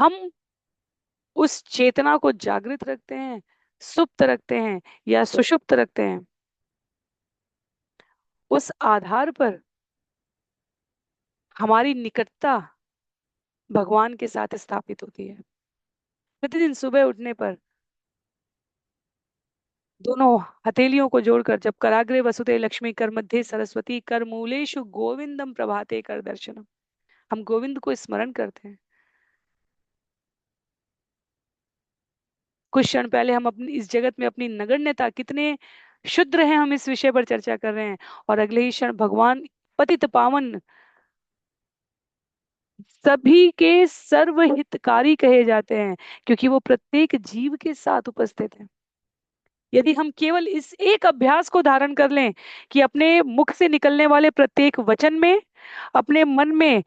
हम उस चेतना को जागृत रखते हैं, सुप्त रखते हैं या सुषुप्त रखते हैं, उस आधार पर हमारी निकटता भगवान के साथ स्थापित होती है। प्रतिदिन सुबह उठने पर दोनों हथेलियों को जोड़कर जब कराग्रे वसुते लक्ष्मी कर मध्य सरस्वती कर मूलेषु गोविंदम प्रभाते कर दर्शनम, हम गोविंद को स्मरण करते हैं। कुछ क्षण पहले हम अपनी इस जगत में अपनी नगण्यता, कितने शुद्र हैं हम, इस विषय पर चर्चा कर रहे हैं, और अगले ही क्षण भगवान पतित पावन सभी के सर्वहितकारी कहे जाते हैं क्योंकि वो प्रत्येक जीव के साथ उपस्थित है। यदि हम केवल इस एक अभ्यास को धारण कर लें कि अपने मुख से निकलने वाले प्रत्येक वचन में, अपने मन में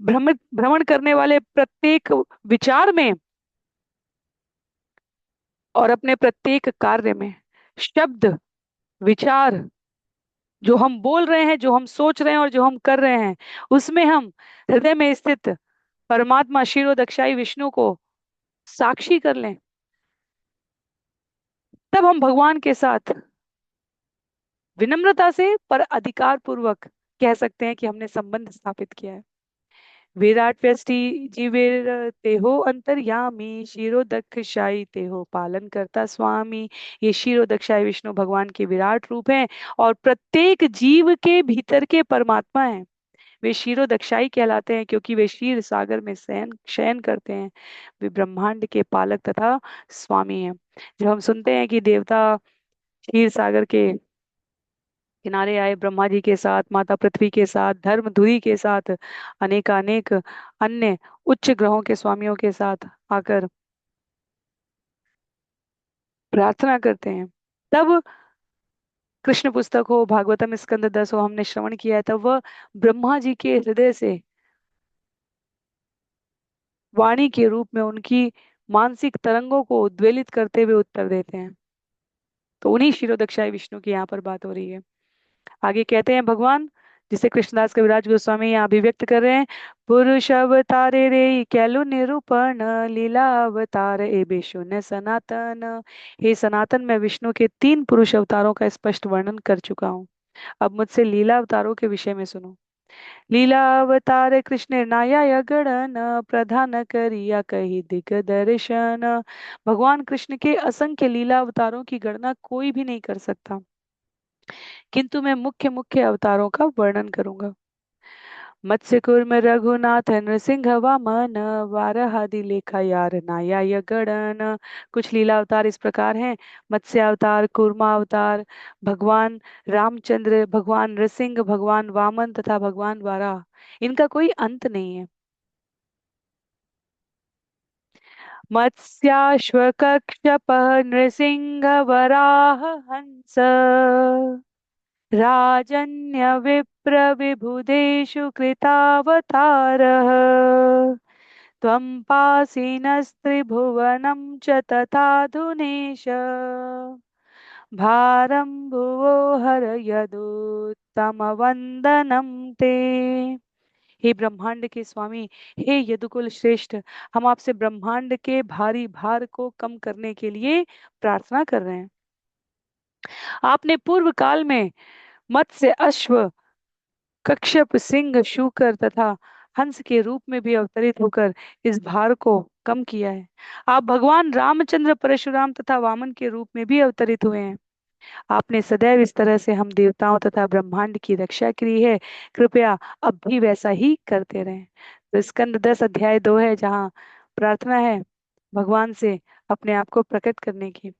भ्रमण भ्रमण करने वाले प्रत्येक विचार में और अपने प्रत्येक कार्य में, शब्द विचार जो हम बोल रहे हैं, जो हम सोच रहे हैं और जो हम कर रहे हैं, उसमें हम हृदय में स्थित परमात्मा क्षीरोदक्षाई विष्णु को साक्षी कर लें, तब हम भगवान के साथ विनम्रता से पर अधिकार पूर्वक कह सकते हैं कि हमने संबंध स्थापित किया है। विराट व्यष्टि जीवेर तेहो अंतर्यामी क्षीरोदक्षाई तेहो पालन करता स्वामी। ये क्षीरोदक्षाई विष्णु भगवान के विराट रूप हैं और प्रत्येक जीव के भीतर के परमात्मा हैं। वे क्षीरोदक्षाई कहलाते हैं क्योंकि वे क्षीर सागर में शयन शयन करते हैं। वे ब्रह्मांड के पालक तथा स्वामी हैं। जब हम सुनते हैं कि देवता क्षीर सागर के किनारे आए, ब्रह्मा जी के साथ, माता पृथ्वी के साथ, धर्म धुरी के साथ, अनेकानेक अन्य उच्च ग्रहों के स्वामियों के साथ आकर प्रार्थना करते हैं, तब कृष्ण पुस्तक हो, भागवतम स्कंद 10 हो, हमने श्रवण किया है, तब वह ब्रह्मा जी के हृदय से वाणी के रूप में उनकी मानसिक तरंगों को उद्वेलित करते हुए उत्तर देते हैं। तो उन्हीं क्षीरोदक्षाई विष्णु की यहाँ पर बात हो रही है। आगे कहते हैं भगवान, जिसे कृष्णदास कविराज गोस्वामी यहाँ अभिव्यक्त कर रहे हैं, पुरुष अवतारे रे कैलु निरूपण, लीला अवतार ए बेशु न सनातन। हे सनातन, मैं विष्णु के 3 पुरुष अवतारों का स्पष्ट वर्णन कर चुका हूँ। अब मुझसे लीला अवतारों के विषय में सुनो। लीला अवतार कृष्ण नाया गणन, प्रधान करिया कही दिग्दर्शन। भगवान कृष्ण के असंख्य लीला अवतारों की गणना कोई भी नहीं कर सकता, किंतु मैं मुख्य मुख्य अवतारों का वर्णन करूंगा। मत्स्य कूर्म रघुनाथ नृसिंह वामन, वाराहादि लेखा यार नाया गणन। कुछ लीला अवतार इस प्रकार हैं: मत्स्य अवतार, कूर्मा अवतार, भगवान रामचंद्र, भगवान नृसिंह, भगवान वामन तथा भगवान वाराह। इनका कोई अंत नहीं है। मत्स्याश्वकक्षपः नृसिंह वराह हंस, राजन्यविप्रविबुधेषु कृतावतारः। त्वं पासि नस्त्रिभुवनं च तथाधुनेश, भारं भुवो हर यदुत्तमवन्दनं ते। हे ब्रह्मांड के स्वामी, हे यदुकुल श्रेष्ठ, हम आपसे ब्रह्मांड के भारी भार को कम करने के लिए प्रार्थना कर रहे हैं। आपने पूर्व काल में मत्स्य, अश्व, कश्यप, सिंह, शूकर तथा हंस के रूप में भी अवतरित होकर इस भार को कम किया है। आप भगवान रामचंद्र, परशुराम तथा वामन के रूप में भी अवतरित हुए हैं। आपने सदैव इस तरह से हम देवताओं तथा ब्रह्मांड की रक्षा की है। कृपया अब भी वैसा ही करते रहें। तो स्कंद 10 अध्याय 2 है, जहाँ प्रार्थना है भगवान से अपने आप को प्रकट करने की।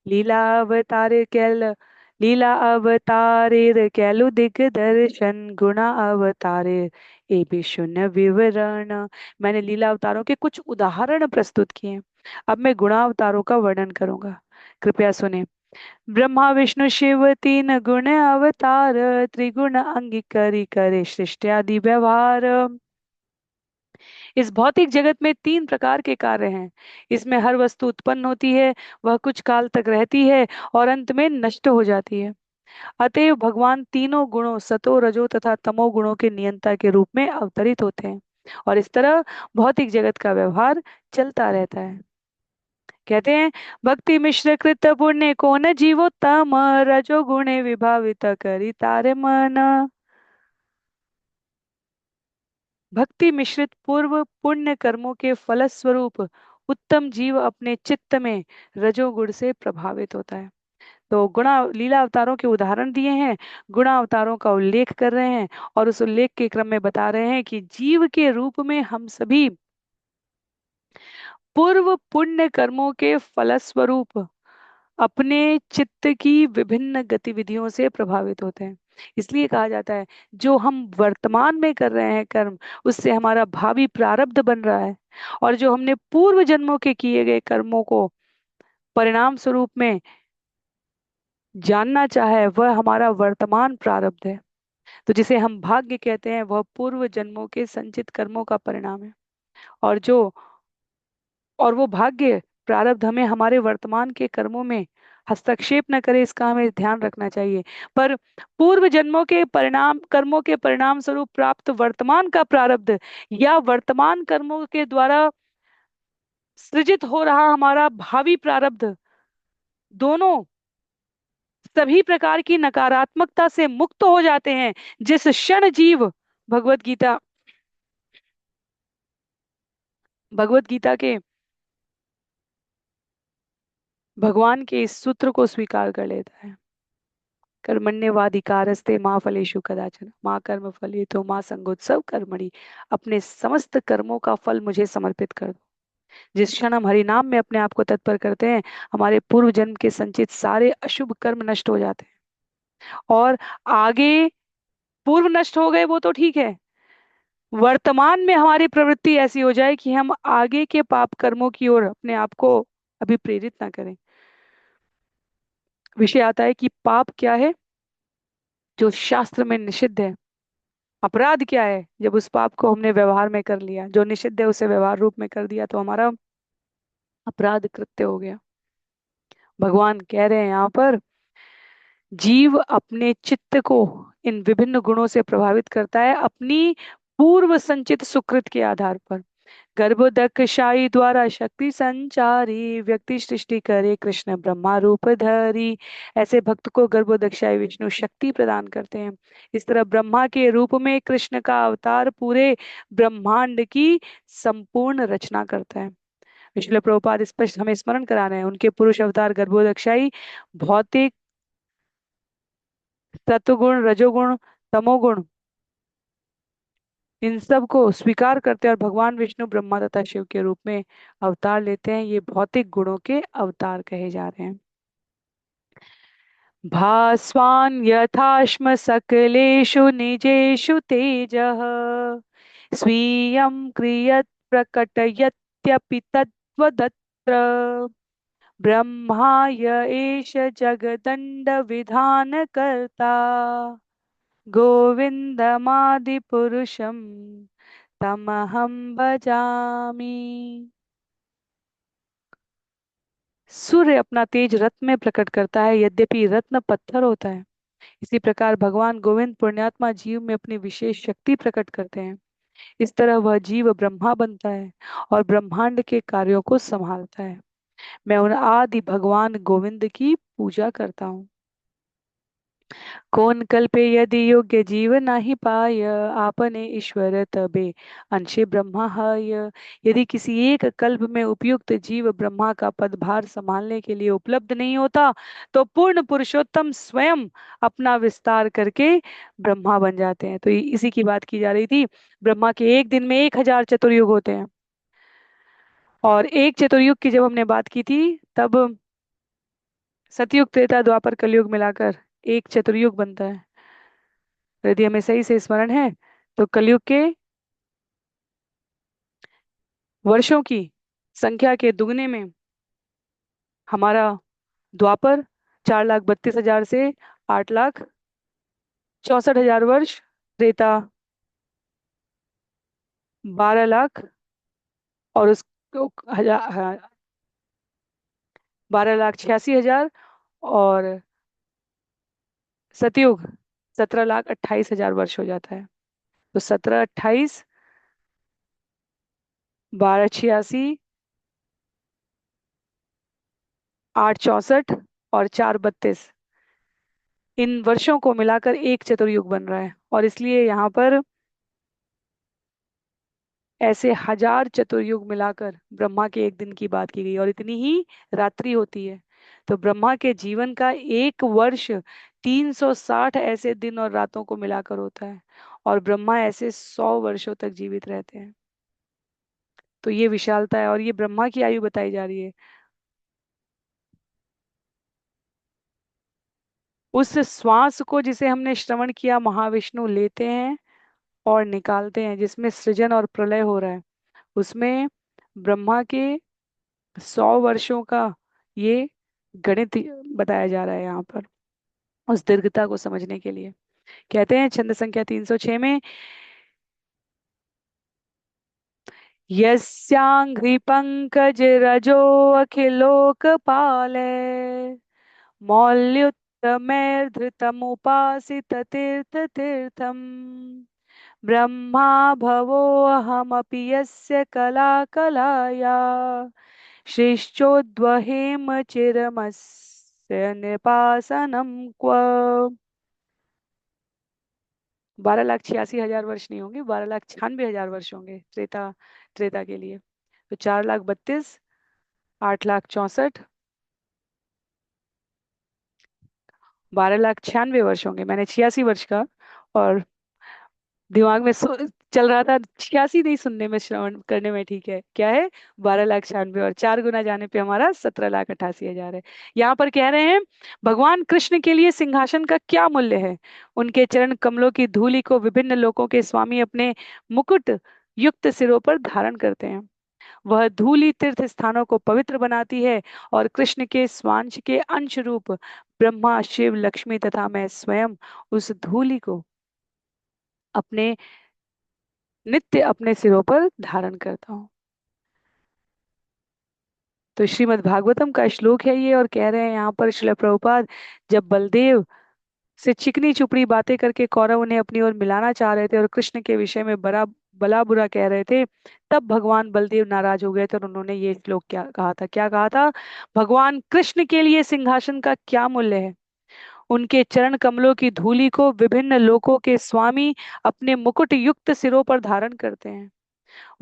लीला अवतारे कैल लीला अवतारेर कैलु दिग्दर्शन, गुणा अवतारे ए भी शून्य विवरण। मैंने लीला अवतारों के कुछ उदाहरण प्रस्तुत किए हैं। अब मैं गुणावतारों का वर्णन करूंगा, कृपया सुने। ब्रह्मा विष्णु शिव 3 गुण अवतार, त्रिगुण अंगीकरी करे सृष्टि आदि व्यवहार। इस भौतिक जगत में 3 प्रकार के कार्य हैं। इसमें हर वस्तु उत्पन्न होती है, वह कुछ काल तक रहती है और अंत में नष्ट हो जाती है। अतएव भगवान तीनों गुणों, सतो रजो तथा तमो गुणों के नियंता के रूप में अवतरित होते हैं, और इस तरह भौतिक जगत का व्यवहार चलता रहता है। कहते हैं, भक्ति मिश्र कृत पुण्य को न जीवोत्तम, रजो गुणे विभावित करी तारे मन। भक्ति मिश्रित पूर्व पुण्य कर्मों के फलस्वरूप उत्तम जीव अपने चित्त में रजोगुण से प्रभावित होता है। तो गुणा लीला अवतारों के उदाहरण दिए हैं, गुणा अवतारों का उल्लेख कर रहे हैं, और उस उल्लेख के क्रम में बता रहे हैं कि जीव के रूप में हम सभी पूर्व पुण्य कर्मों के फलस्वरूप अपने चित्त की विभिन्न गतिविधियों से प्रभावित होते हैं। इसलिए कहा जाता है, जो हम वर्तमान में कर रहे हैं कर्म, उससे हमारा भावी प्रारब्ध बन रहा है, और जो हमने पूर्व जन्मों के किए गए कर्मों को परिणाम स्वरूप में जानना चाहा है, वह हमारा वर्तमान प्रारब्ध है। तो जिसे हम भाग्य कहते हैं, वह पूर्व जन्मों के संचित कर्मों का परिणाम है। और जो और वो भाग्य प्रारब्ध हमें हमारे वर्तमान के कर्मों में हस्तक्षेप न करे, इसका हमें ध्यान रखना चाहिए। पर पूर्व जन्मों के परिणाम, कर्मों के परिणाम स्वरूप प्राप्त वर्तमान का प्रारब्ध, या वर्तमान कर्मों के द्वारा सृजित हो रहा हमारा भावी प्रारब्ध, दोनों सभी प्रकार की नकारात्मकता से मुक्त हो जाते हैं जिस क्षण जीव भगवत गीता भगवत गीता के भगवान के इस सूत्र को स्वीकार कर लेता है। कर्मण्यवाधिकारस्ते माँ फलेषु कदाचन माँ कर्म फले तो माँ संगोत्सव कर्मणि। अपने समस्त कर्मों का फल मुझे समर्पित कर दो। जिस क्षण हम हरि नाम में अपने आप को तत्पर करते हैं, हमारे पूर्व जन्म के संचित सारे अशुभ कर्म नष्ट हो जाते हैं। और आगे पूर्व नष्ट हो गए वो तो ठीक है, वर्तमान में हमारी प्रवृत्ति ऐसी हो जाए कि हम आगे के पाप कर्मों की ओर अपने आप को अभी प्रेरित ना करें। विषय आता है कि पाप क्या है जो शास्त्र में निषिद्ध है, अपराध क्या है जब उस पाप को हमने व्यवहार में कर लिया, जो निषिद्ध है उसे व्यवहार रूप में कर दिया तो हमारा अपराध कृत्य हो गया। भगवान कह रहे हैं यहाँ पर, जीव अपने चित्त को इन विभिन्न गुणों से प्रभावित करता है अपनी पूर्व संचित सुकृत के आधार पर गर्भोदकशाही द्वारा शक्ति संचारी व्यक्ति सृष्टि करे कृष्ण ब्रह्मा रूप धरी। ऐसे भक्त को गर्भोदकशाही विष्णु शक्ति प्रदान करते हैं। इस तरह ब्रह्मा के रूप में कृष्ण का अवतार पूरे ब्रह्मांड की संपूर्ण रचना करता है। विश्व प्रभुपाद स्पष्ट हमें स्मरण करा रहे हैं उनके पुरुष अवतार गर्भोदकशाही भौतिक सत्वगुण रजोगुण तमोगुण इन सब को स्वीकार करते हैं और भगवान विष्णु ब्रह्मा तथा शिव के रूप में अवतार लेते हैं। ये भौतिक गुणों के अवतार कहे जा रहे हैं। भास्वान् यथाश्म सकलेषु निजेषु तेजः स्वीयं क्रियत् प्रकटयत्यपि तद्वदत्र ब्रह्माय एष जगदण्ड विधान कर्ता गोविन्दमादिपुरुषं तमहं भजामि। सूर्य अपना तेज रत्न में प्रकट करता है, यद्यपि रत्न पत्थर होता है। इसी प्रकार भगवान गोविंद पुण्यात्मा जीव में अपनी विशेष शक्ति प्रकट करते हैं। इस तरह वह जीव ब्रह्मा बनता है और ब्रह्मांड के कार्यों को संभालता है। मैं उन आदि भगवान गोविंद की पूजा करता हूँ। कौन कल्पे यदि योग्य जीव नाही पाय आपने ईश्वर तबे अंशे ब्रह्मा हय। यदि किसी एक कल्प में उपयुक्त जीव ब्रह्मा का पदभार संभालने के लिए उपलब्ध नहीं होता तो पूर्ण पुरुषोत्तम स्वयं अपना विस्तार करके ब्रह्मा बन जाते हैं। तो इसी की बात की जा रही थी। ब्रह्मा के एक दिन में 1000 चतुर्युग होते हैं और एक चतुर्युग की जब हमने बात की थी तब सतयुग त्रेता द्वापर कलयुग मिलाकर एक चतुर्युग बनता है। यदि हमें सही से स्मरण है तो कलयुग के वर्षों की संख्या के दुगने में हमारा द्वापर 4,32,000 से 8,64,000 वर्ष, त्रेता 12 लाख और उस 12,86,000 और सतयुग 17,28,000 वर्ष हो जाता है। तो 17, 28, 12, 86, 8, 64 और 4, 32 इन वर्षों को मिलाकर एक चतुर्युग बन रहा है। और इसलिए यहाँ पर ऐसे 1000 चतुर्युग मिलाकर ब्रह्मा के एक दिन की बात की गई और इतनी ही रात्रि होती है। तो ब्रह्मा के जीवन का एक वर्ष 360 ऐसे दिन और रातों को मिलाकर होता है और ब्रह्मा ऐसे 100 वर्षों तक जीवित रहते हैं। तो ये विशालता है और ये ब्रह्मा की आयु बताई जा रही है। उस श्वास को जिसे हमने श्रवण किया महाविष्णु लेते हैं और निकालते हैं, जिसमें सृजन और प्रलय हो रहा है, उसमें ब्रह्मा के 100 वर्षों का ये गणित बताया जा रहा है यहाँ पर उस दीर्घता को समझने के लिए। कहते हैं छंद संख्या 306 में, यस्यांघ्रि पंकज रजो अखिलोकपाले मौल्युत्तमैर्धृतमुपासित तीर्थ तीर्थम ब्रह्मा भवोऽहमपि यस्य कला कलाया श्रेष्ठोद्वहेम चिरमस्य निपासनम क्व। 12,86,000 वर्ष नहीं होंगे, 12,96,000 वर्ष होंगे त्रेता त्रेता के लिए। तो 4,32,, 8,64,, 12,96,000 वर्ष होंगे। मैंने 86 वर्ष का और दिमाग में चल रहा था 86 नहीं, सुनने में श्रवण करने में ठीक है। क्या है? 12,96,000 और 4 गुना जाने पे हमारा 17,88,000 है। यहाँ पर कह रहे हैं भगवान कृष्ण के लिए सिंहासन का क्या मूल्य है। उनके चरण कमलों की धूलि को विभिन्न लोकों के स्वामी अपने मुकुट युक्त सिरों पर धारण करते हैं। वह धूलि तीर्थ स्थानों को पवित्र बनाती है और कृष्ण के स्वांश के अंश रूप ब्रह्मा शिव लक्ष्मी तथा मैं स्वयं उस धूलि को अपने नित्य अपने सिरों पर धारण करता हूँ। तो श्रीमद् भागवतम का श्लोक है ये और कह रहे हैं यहाँ पर श्रील प्रभुपाद, जब बलदेव से चिकनी चुपड़ी बातें करके कौरव उन्हें अपनी ओर मिलाना चाह रहे थे और कृष्ण के विषय में बड़ा भला बुरा कह रहे थे। तब भगवान बलदेव नाराज हो गए थे और उन्होंने ये श्लोक क्या कहा था? भगवान कृष्ण के लिए सिंहासन का क्या मूल्य है? उनके चरण कमलों की धूलि को विभिन्न लोकों के स्वामी अपने मुकुट युक्त सिरों पर धारण करते हैं।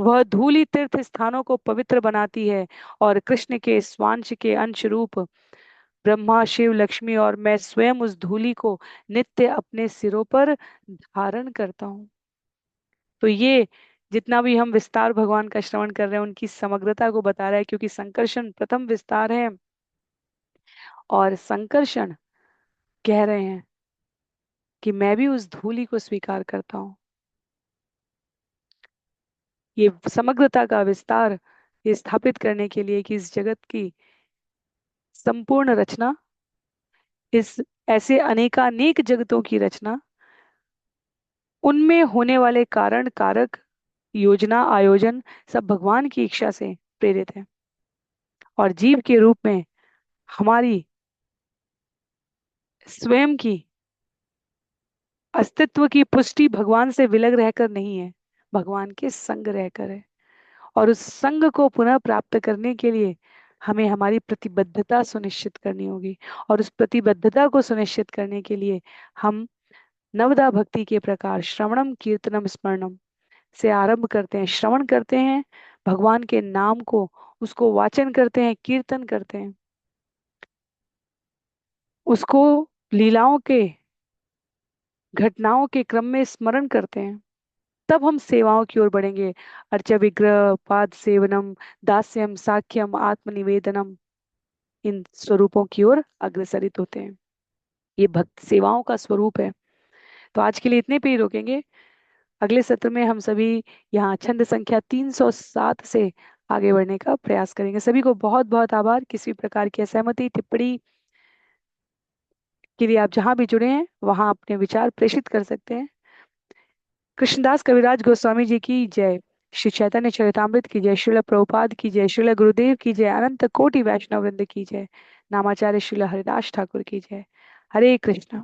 वह धूलि तीर्थ स्थानों को पवित्र बनाती है और कृष्ण के स्वांश के अंश रूप ब्रह्मा शिव लक्ष्मी और मैं स्वयं उस धूलि को नित्य अपने सिरों पर धारण करता हूँ। तो ये जितना भी हम विस्तार भगवान का श्रवण कर रहे हैं उनकी समग्रता को बता रहा है, क्योंकि संकर्षण प्रथम विस्तार है और संकर्षण कह रहे हैं कि मैं भी उस धूलि को स्वीकार करता हूँ। ये समग्रता का विस्तार ये स्थापित करने के लिए कि इस जगत की संपूर्ण रचना, इस ऐसे अनेकानेक जगतों की रचना, उनमें होने वाले कारण कारक योजना आयोजन सब भगवान की इच्छा से प्रेरित है और जीव के रूप में हमारी स्वयं की अस्तित्व की पुष्टि भगवान से विलग रहकर नहीं है, भगवान के संग रहकर है। और उस संग को पुनः प्राप्त करने के लिए हमें हमारी प्रतिबद्धता सुनिश्चित करनी होगी और उस प्रतिबद्धता को सुनिश्चित करने के लिए हम नवदा भक्ति के प्रकार श्रवणम कीर्तनम स्मरणम से आरंभ करते हैं। श्रवण करते हैं भगवान के नाम को, उसको वाचन करते हैं, कीर्तन करते हैं, उसको लीलाओं के घटनाओं के क्रम में स्मरण करते हैं। तब हम सेवाओं की ओर बढ़ेंगे। अर्च विग्रह पाद सेवनम दास्यम साख्यम आत्मनिवेदनम, इन स्वरूपों की ओर अग्रसरित होते हैं। ये भक्त सेवाओं का स्वरूप है। तो आज के लिए इतने पे ही रोकेंगे। अगले सत्र में हम सभी यहाँ छंद संख्या 307 से आगे बढ़ने का प्रयास करेंगे। सभी को बहुत बहुत आभार। किसी प्रकार की असहमति टिप्पणी के लिए आप जहाँ भी जुड़े हैं वहाँ अपने विचार प्रेषित कर सकते हैं। कृष्णदास कविराज गोस्वामी जी की जय। श्री चैतन्य चरितामृत की जय। श्रील प्रभुपाद की जय। श्रील गुरुदेव की जय। अनंत कोटि वैष्णव वृंद की जय। नामाचार्य श्रील हरिदास ठाकुर की जय। हरे कृष्ण।